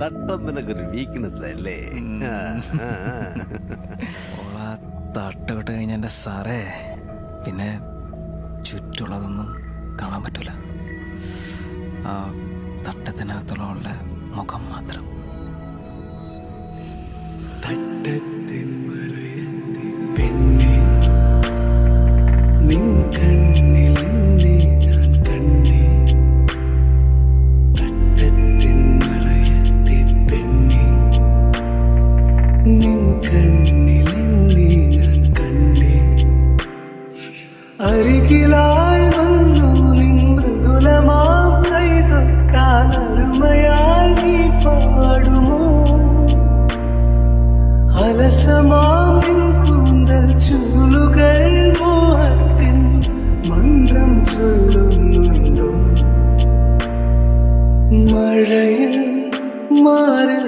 തട്ടം നിനക്കൊരു വീക്ക്നെസ് അല്ലേ? തട്ടുകെട്ട് കഴിഞ്ഞ എൻ്റെ സാറേ പിന്നെ ചുറ്റുള്ളതൊന്നും കാണാൻ പറ്റൂല. ആ തട്ടത്തിനകത്തുള്ള മുഖം മാത്രം. തട്ടത്തിൻ മറയത്തെ പെണ്ണെ നിൻ കണ്ണിലെന്തേ ഞാൻ കണ്ടേ. തട്ടത്തിൻ മറയത്തെ പെണ്ണെ നിൻ കണ്ണിലെന്തേ ഞാൻ കണ്ടേ. അരികിലായി വന്നു നിൻ മൃദുലമാം കൈ തൊട്ടാൽ അരുമയായി നീ പാടുമോ. അലസമാം നിൻ കൂന്തൽ ചുരുളുകൾ മോഹത്തിൻ മന്ത്രം ചൊല്ലുന്നുണ്ടോ. മഴയിൽ മാറിൽ